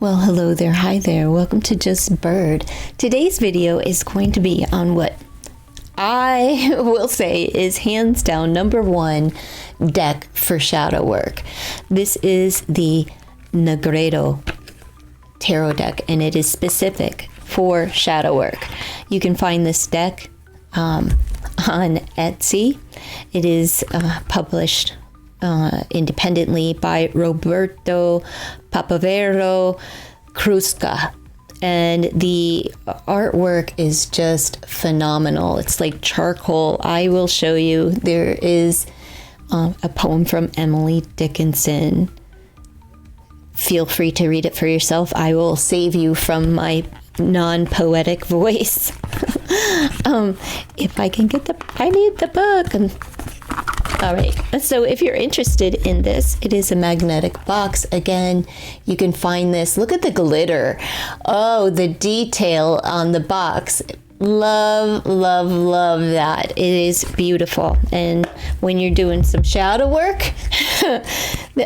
Well, hello there, hi there, welcome to Just Bird. Today's video is going to be on what I will say is hands down number one deck for shadow work. This is the Nigredo tarot deck, and it is specific for shadow work. You can find this deck on Etsy. It is published independently by Roberto Papavero Cruzca, and the artwork is just phenomenal. It's like charcoal. I will show you. There is a poem from Emily Dickinson. Feel free to read it for yourself. I will save you from my non-poetic voice. If I can get I need the book. All right, so if you're interested in this, it is a magnetic box. Again, you can find this. Look at the glitter. Oh, the detail on the box. Love, love, love that. It is beautiful. And when you're doing some shadow work,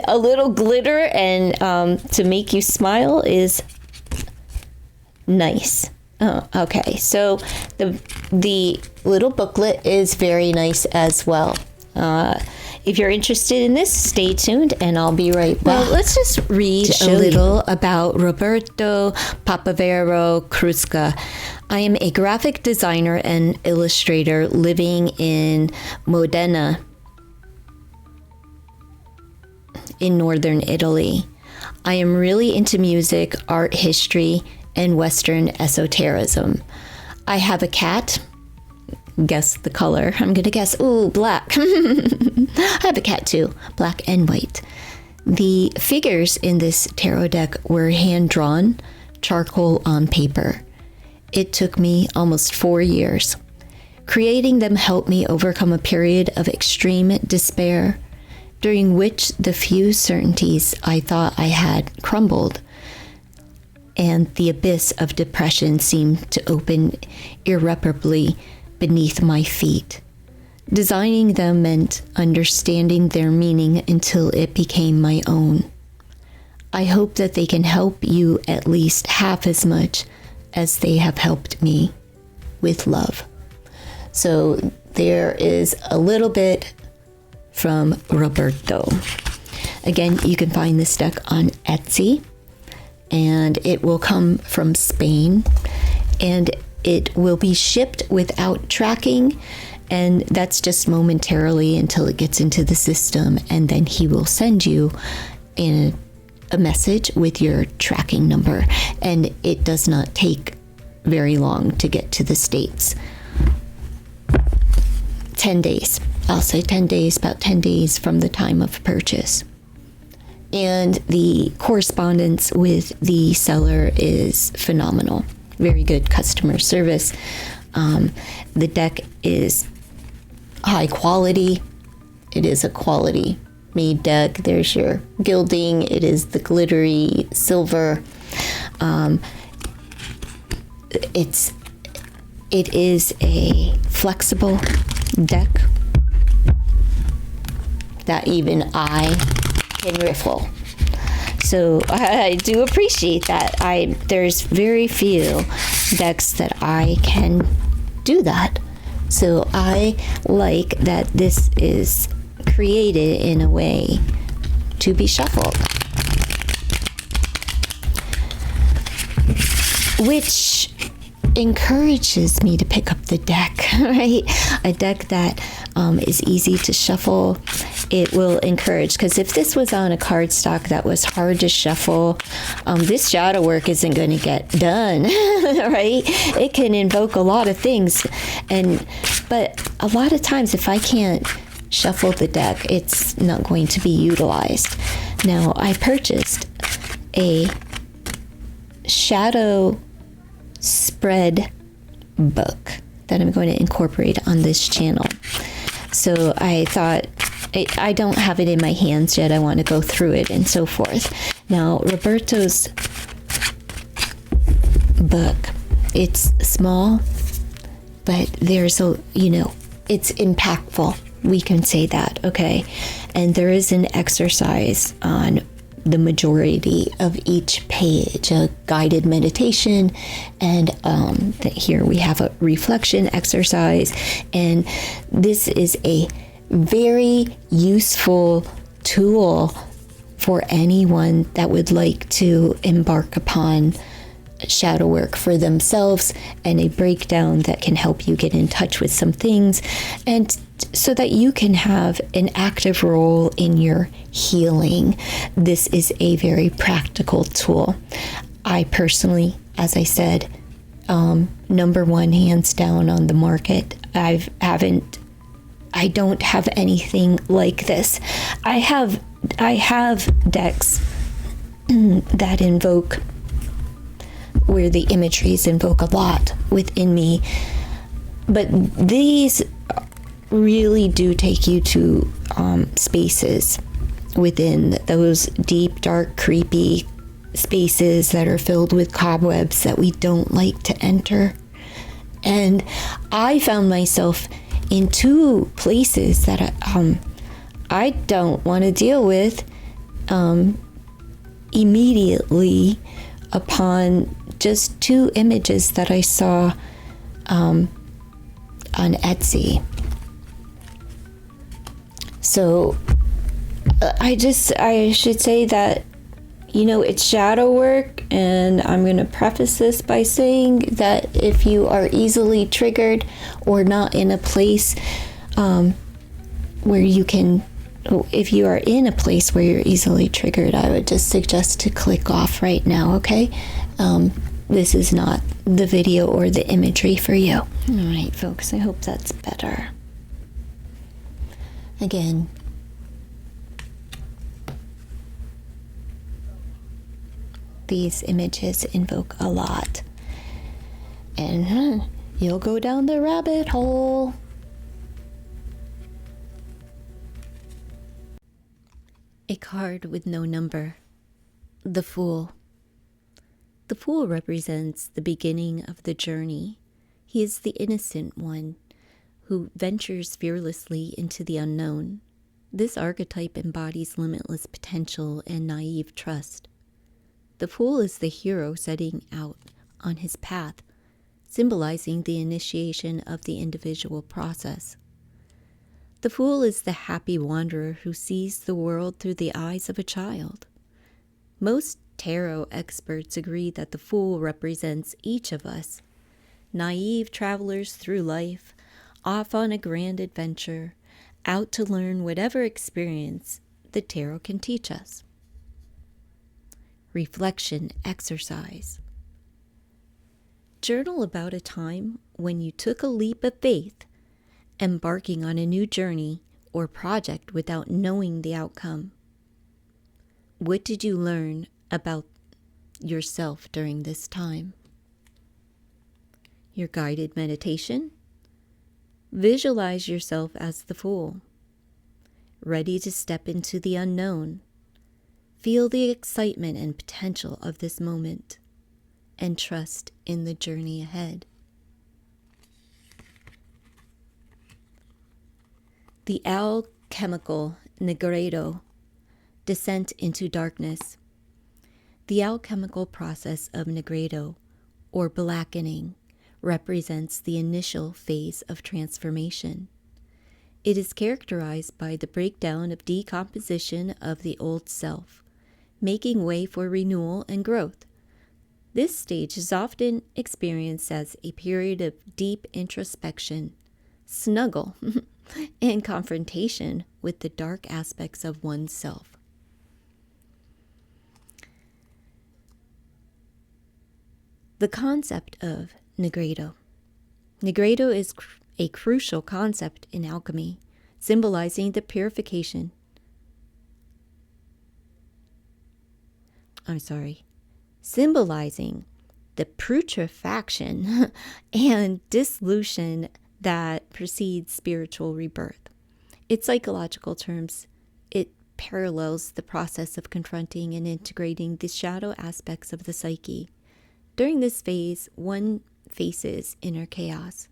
a little glitter and to make you smile is nice. Oh, okay, so the little booklet is very nice as well. If you're interested in this, stay tuned and I'll be right back. Well, let's just read a little about Roberto Papavero Cruzca. I am a graphic designer and illustrator living in Modena in northern Italy. I am really into music, art history, and Western esotericism. I have a cat. Guess the color. I'm gonna guess, ooh, black. I have a cat too, black and white. The figures in this tarot deck were hand-drawn, charcoal on paper. It took me almost 4 years. Creating them helped me overcome a period of extreme despair, during which the few certainties I thought I had crumbled, and the abyss of depression seemed to open irreparably beneath my feet. Designing them meant understanding their meaning until it became my own. I hope that they can help you at least half as much as they have helped me, with love. So there is a little bit from Roberto. Again, you can find this deck on Etsy, and it will come from Spain, and it will be shipped without tracking, and that's just momentarily until it gets into the system, and then he will send you a message with your tracking number, and it does not take very long to get to the States. 10 days. I'll say 10 days, about 10 days from the time of purchase. And the correspondence with the seller is phenomenal. Very good customer service. The deck is high quality. It is a quality made deck. There's your gilding. It is the glittery silver. It is a flexible deck that even I can riffle. So I do appreciate that. There's very few decks that I can do that. So I like that this is created in a way to be shuffled, which encourages me to pick up the deck, right? A deck that is easy to shuffle. It will encourage, because if this was on a cardstock that was hard to shuffle, this shadow work isn't going to get done, right? It can invoke a lot of things, but a lot of times if I can't shuffle the deck, it's not going to be utilized. Now, I purchased a shadow spread book that I'm going to incorporate on this channel. So I thought, I don't have it in my hands yet. I want to go through it and so forth. Now, Roberto's book, it's small, but there's it's impactful. We can say that, okay? And there is an exercise on the majority of each page, a guided meditation, and here we have a reflection exercise. And this is a very useful tool for anyone that would like to embark upon shadow work for themselves, and a breakdown that can help you get in touch with some things, and so that you can have an active role in your healing. This is a very practical tool. I personally, as I said, number one, hands down on the market. I don't have anything like this. I have decks that invoke, where the imageries invoke a lot within me, but these really do take you to spaces within those deep, dark, creepy spaces that are filled with cobwebs that we don't like to enter. And I found myself in two places that I don't want to deal with immediately upon just two images that I saw on Etsy. So I should say that, it's shadow work, and I'm going to preface this by saying that if you are easily triggered or not in a place where you can, if you are in a place where you're easily triggered, I would just suggest to click off right now, okay? This is not the video or the imagery for you. All right, folks, I hope that's better. Again, these images invoke a lot, and you'll go down the rabbit hole. A card with no number. The Fool. The Fool represents the beginning of the journey. He is the innocent one who ventures fearlessly into the unknown. This archetype embodies limitless potential and naive trust. The Fool is the hero setting out on his path, symbolizing the initiation of the individual process. The Fool is the happy wanderer who sees the world through the eyes of a child. Most tarot experts agree that the Fool represents each of us, naive travelers through life, off on a grand adventure, out to learn whatever experience the tarot can teach us. Reflection exercise. Journal about a time when you took a leap of faith, embarking on a new journey or project without knowing the outcome. What did you learn about yourself during this time? Your guided meditation. Visualize yourself as the Fool, ready to step into the unknown. Feel the excitement and potential of this moment, and trust in the journey ahead. The alchemical nigredo, descent into darkness. The alchemical process of nigredo, or blackening, represents the initial phase of transformation. It is characterized by the breakdown of decomposition of the old self, making way for renewal and growth. This stage is often experienced as a period of deep introspection, snuggle, and confrontation with the dark aspects of oneself. The concept of nigredo. Nigredo is a crucial concept in alchemy, symbolizing the symbolizing the putrefaction and dissolution that precedes spiritual rebirth. In psychological terms, it parallels the process of confronting and integrating the shadow aspects of the psyche. During this phase, one faces inner chaos,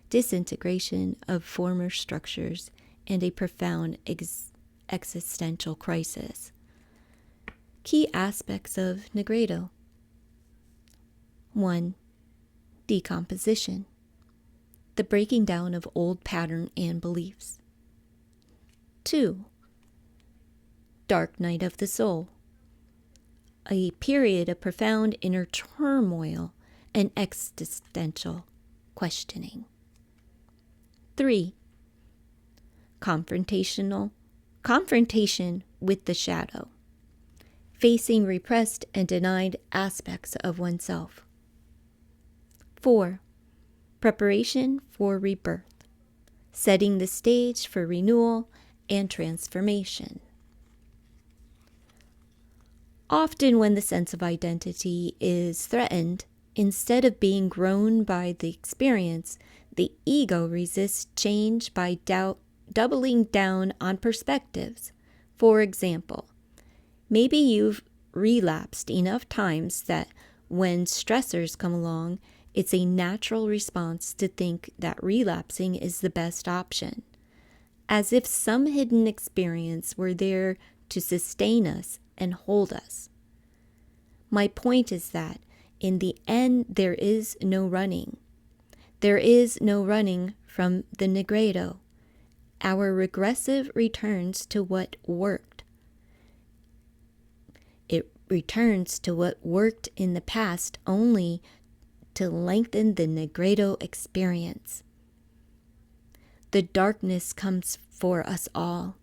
disintegration of former structures, and a profound existential crisis. Key aspects of nigredo. 1. Decomposition. The breaking down of old pattern and beliefs. 2. Dark night of the soul. A period of profound inner turmoil and existential questioning. 3. Confrontation with the shadow. Facing repressed and denied aspects of oneself. 4. Preparation for rebirth. Setting the stage for renewal and transformation. Often when the sense of identity is threatened, instead of being grown by the experience, the ego resists change by doubling down on perspectives. For example, maybe you've relapsed enough times that when stressors come along, it's a natural response to think that relapsing is the best option, as if some hidden experience were there to sustain us and hold us. My point is that in the end, there is no running. There is no running from the nigredo. Our regressive returns to what worked. It returns to what worked in the past only to lengthen the nigredo experience. The darkness comes for us all.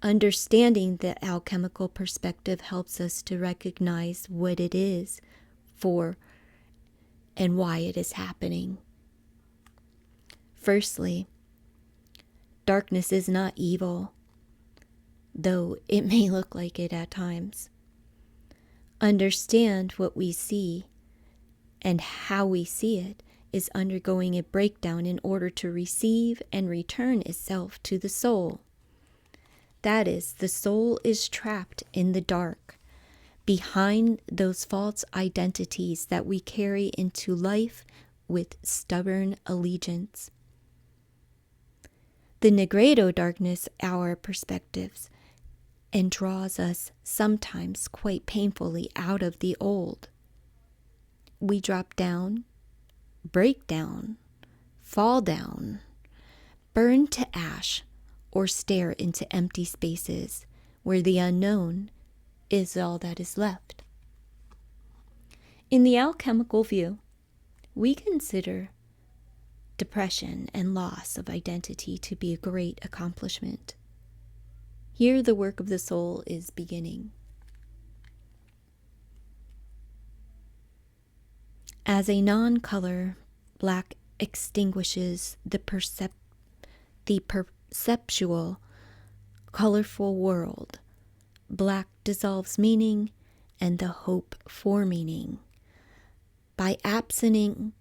Understanding the alchemical perspective helps us to recognize what it is for and why it is happening. Firstly, darkness is not evil, though it may look like it at times. Understand what we see and how we see it is undergoing a breakdown in order to receive and return itself to the soul. That is, the soul is trapped in the dark, behind those false identities that we carry into life with stubborn allegiance. The nigredo darkness our perspectives and draws us sometimes quite painfully out of the old. We drop down, break down, fall down, burn to ash, or stare into empty spaces where the unknown is all that is left. In the alchemical view, we consider depression and loss of identity to be a great accomplishment. Here the work of the soul is beginning. As a non-color, black extinguishes the perceptual, colorful world. Black dissolves meaning and the hope for meaning. By absenting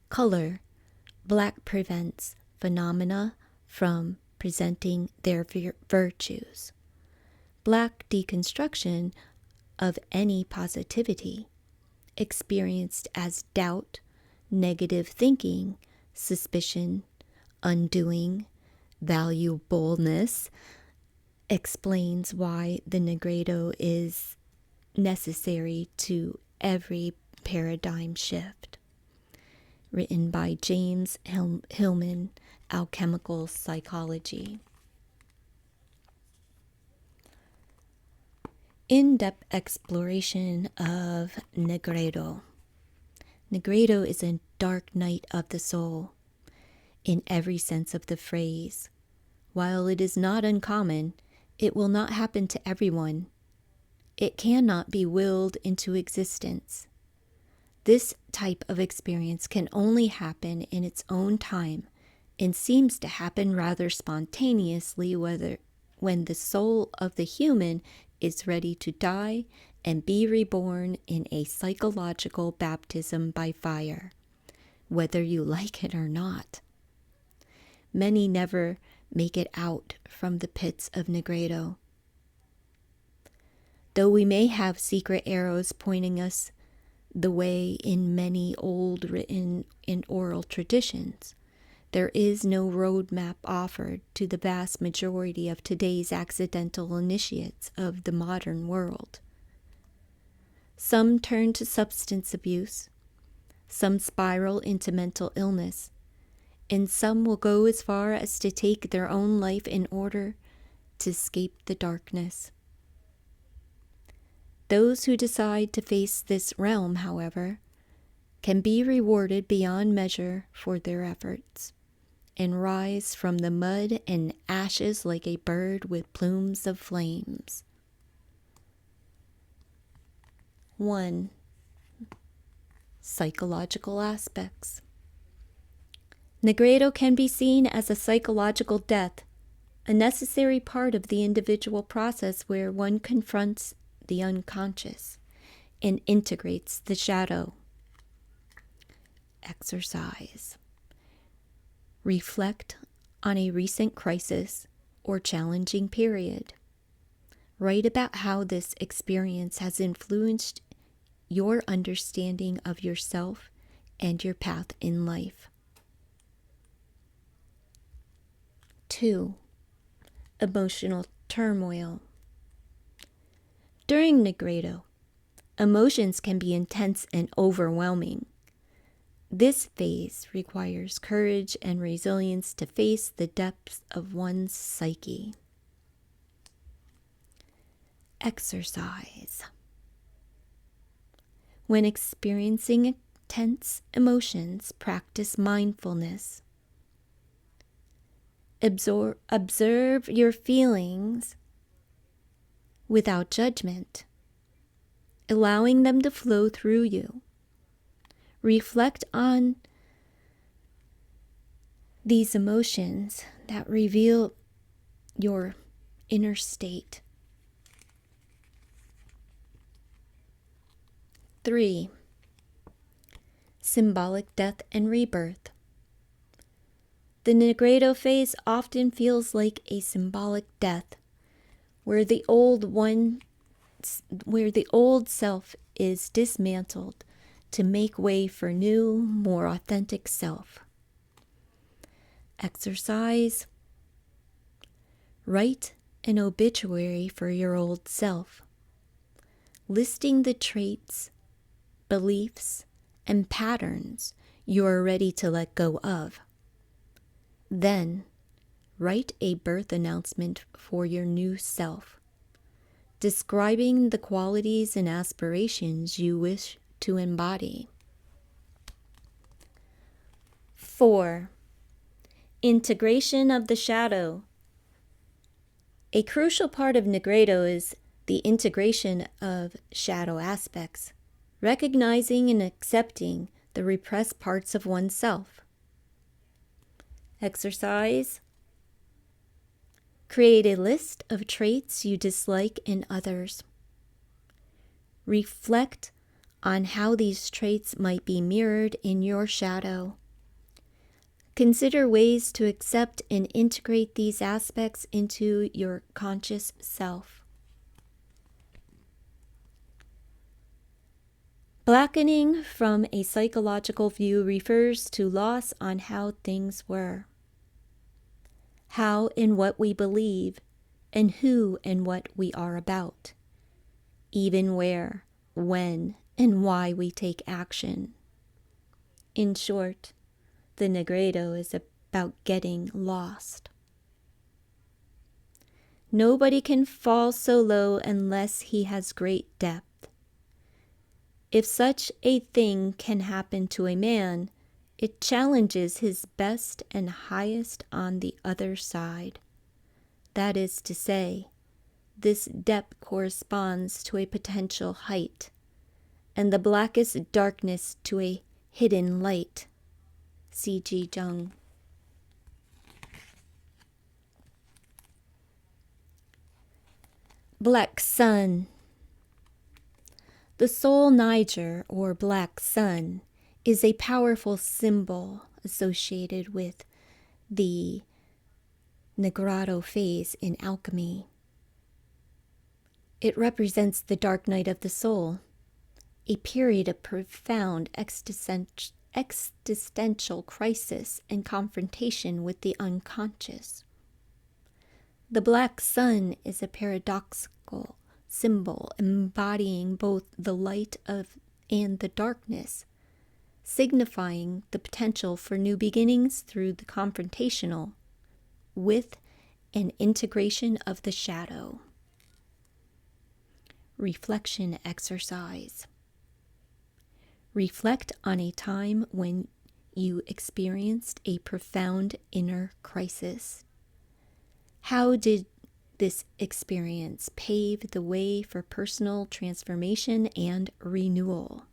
color, black prevents phenomena from presenting their virtues. Black deconstruction of any positivity, experienced as doubt, negative thinking, suspicion, undoing, valuableness, explains why the nigredo is necessary to every paradigm shift. Written by James Hillman, Alchemical Psychology. In-depth exploration of nigredo. Nigredo is a dark night of the soul, in every sense of the phrase. While it is not uncommon, it will not happen to everyone. It cannot be willed into existence. This type of experience can only happen in its own time and seems to happen rather spontaneously when the soul of the human is ready to die and be reborn in a psychological baptism by fire, whether you like it or not. Many never make it out from the pits of nigredo. Though we may have secret arrows pointing us the way in many old written and oral traditions, there is no roadmap offered to the vast majority of today's accidental initiates of the modern world. Some turn to substance abuse, some spiral into mental illness, and some will go as far as to take their own life in order to escape the darkness. Those who decide to face this realm, however, can be rewarded beyond measure for their efforts, and rise from the mud and ashes like a bird with plumes of flames. 1. Psychological aspects. Nigredo can be seen as a psychological death, a necessary part of the individual process where one confronts the unconscious and integrates the shadow. Exercise. Reflect on a recent crisis or challenging period. Write about how this experience has influenced your understanding of yourself and your path in life. 2. Emotional turmoil. During nigredo, emotions can be intense and overwhelming. This phase requires courage and resilience to face the depths of one's psyche. Exercise. When experiencing intense emotions, practice mindfulness. Observe your feelings without judgment, allowing them to flow through you. Reflect on these emotions that reveal your inner state. 3. Symbolic death and rebirth. The nigredo phase often feels like a symbolic death, where the old self is dismantled to make way for new, more authentic self. Exercise. Write an obituary for your old self, listing the traits, beliefs, and patterns you are ready to let go of. Then, write a birth announcement for your new self, describing the qualities and aspirations you wish to embody. 4. Integration of the shadow. A crucial part of nigredo is the integration of shadow aspects, recognizing and accepting the repressed parts of oneself. Exercise. Create a list of traits you dislike in others. Reflect on how these traits might be mirrored in your shadow. Consider ways to accept and integrate these aspects into your conscious self. Blackening from a psychological view refers to loss on how things were, how and what we believe, and who and what we are about, even where, when, and why we take action. In short, the nigredo is about getting lost. Nobody can fall so low unless he has great depth. If such a thing can happen to a man, it challenges his best and highest on the other side. That is to say, this depth corresponds to a potential height, and the blackest darkness to a hidden light. C.G. Jung. Black Sun. The soul Niger, or black sun, is a powerful symbol associated with the nigredo phase in alchemy. It represents the dark night of the soul, a period of profound existential crisis and confrontation with the unconscious. The black sun is a paradoxical symbol embodying both the light of and the darkness, signifying the potential for new beginnings through the confrontational with an integration of the shadow. Reflection exercise. Reflect on a time when you experienced a profound inner crisis. How did this experience pave the way for personal transformation and renewal?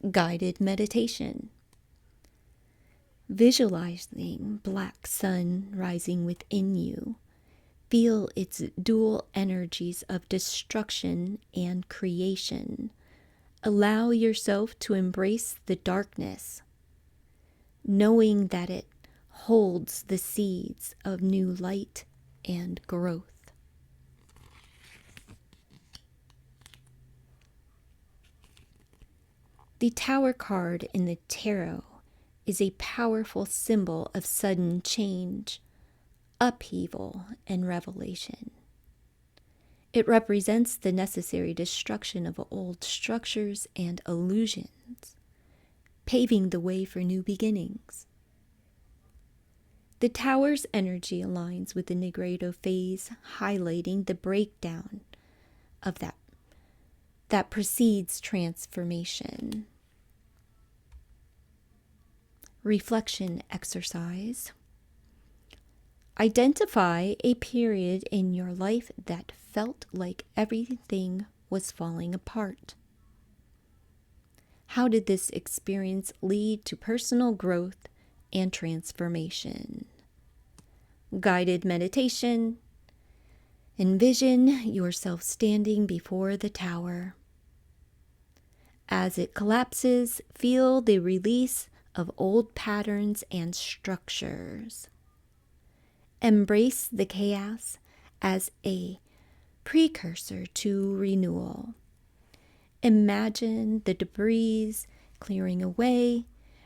Guided meditation. Visualizing black sun rising within you. Feel its dual energies of destruction and creation. Allow yourself to embrace the darkness, knowing that it holds the seeds of new light and growth. The Tower card in the tarot is a powerful symbol of sudden change, upheaval, and revelation. It represents the necessary destruction of old structures and illusions, paving the way for new beginnings. The Tower's energy aligns with the nigredo phase, highlighting the breakdown of that precedes transformation. Reflection exercise. Identify a period in your life that felt like everything was falling apart. How did this experience lead to personal growth and transformation? Guided meditation. Envision yourself standing before the tower. As it collapses, feel the release of old patterns and structures. Embrace the chaos as a precursor to renewal. Imagine the debris clearing away,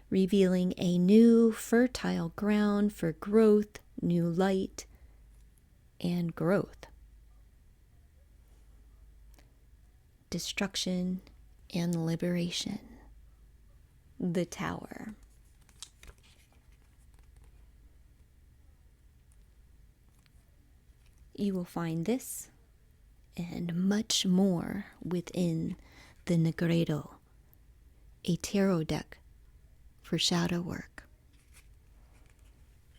revealing a new fertile ground for growth, new light, and growth. Destruction and liberation. The Tower. You will find this and much more within the Nigredo, a tarot deck for shadow work.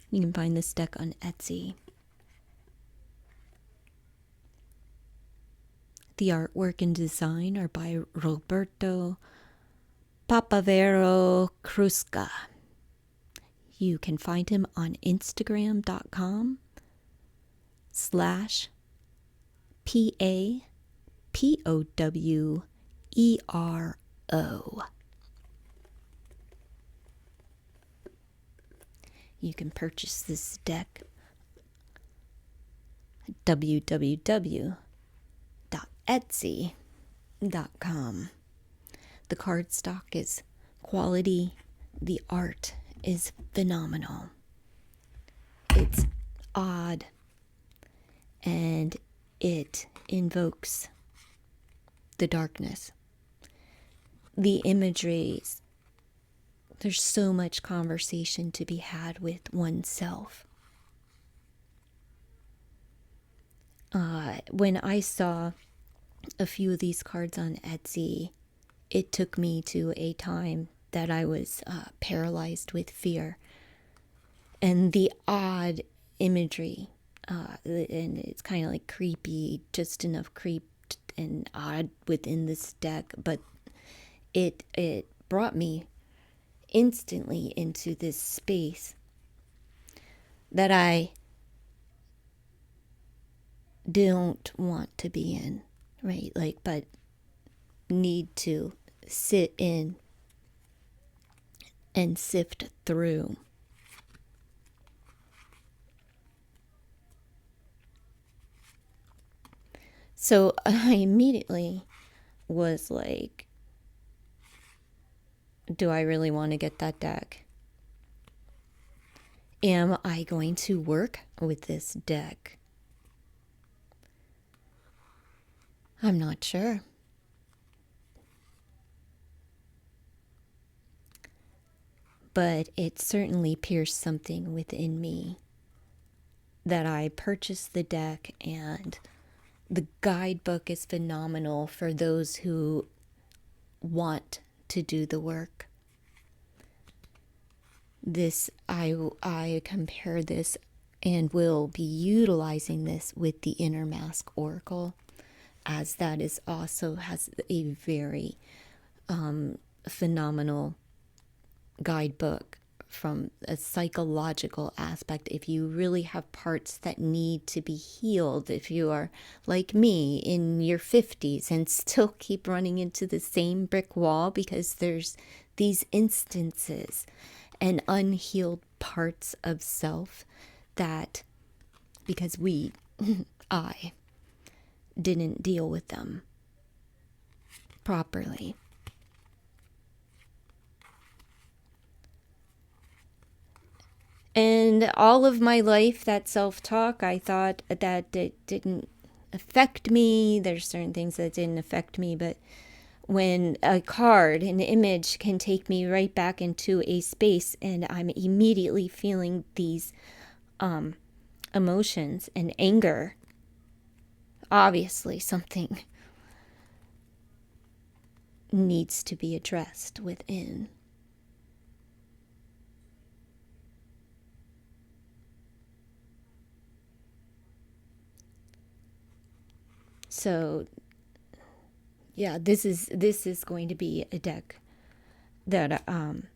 You can find this deck on Etsy. The artwork and design are by Roberto Papavero Cruzca. You can find him on Instagram.com/PAPOWERO. You can purchase this deck at www.etsy.com. The cardstock is quality. The art is phenomenal. It's odd and it invokes the darkness. The imageries, there's so much conversation to be had with oneself. When I saw a few of these cards on Etsy, it took me to a time that I was paralyzed with fear. And the odd imagery, and it's kind of like creepy, just enough creep and odd within this deck, but it brought me instantly into this space that I don't want to be in, right? But need to sit in and sift through. So I immediately was like do I really want to get that deck? Am I going to work with this deck? I'm not sure. But it certainly pierced something within me that I purchased the deck, and the guidebook is phenomenal for those who want to do the work. I compare this and will be utilizing this with the Inner Mask Oracle, as that is also has a very phenomenal guidebook from a psychological aspect. If you really have parts that need to be healed, if you are like me in your 50s and still keep running into the same brick wall because there's these instances and unhealed parts of self that, because I didn't deal with them properly. And all of my life, that self-talk, I thought that it didn't affect me. There's certain things that didn't affect me, but when a card, an image can take me right back into a space and I'm immediately feeling these emotions and anger, obviously something needs to be addressed within. So yeah, this is going to be a deck that I'm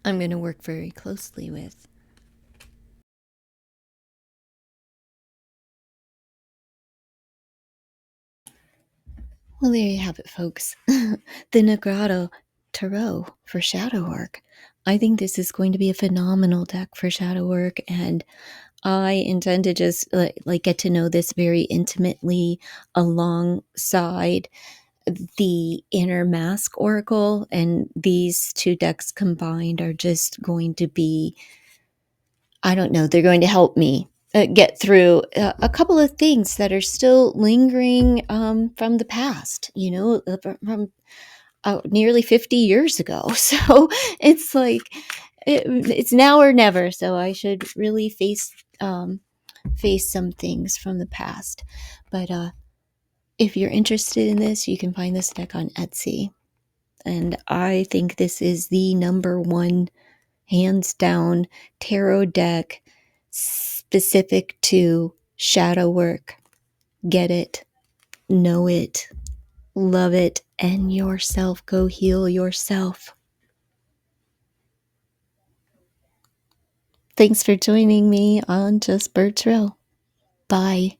going to work very closely with. Well, there you have it, folks. The Nigredo Tarot for shadow work. I think this is going to be a phenomenal deck for shadow work, and I intend to just like get to know this very intimately alongside the Inner Mask Oracle, and these two decks combined are just going to be, I don't know, they're going to help me get through a couple of things that are still lingering from the past, from nearly 50 years ago. So it's like, it's now or never. So I should really face some things from the past. But if you're interested in this, you can find this deck on Etsy. And I think this is the number one, hands down, tarot deck specific to shadow work. Get it, know it, love it, and yourself. Go heal yourself. Thanks for joining me on Just Bird Trail. Bye.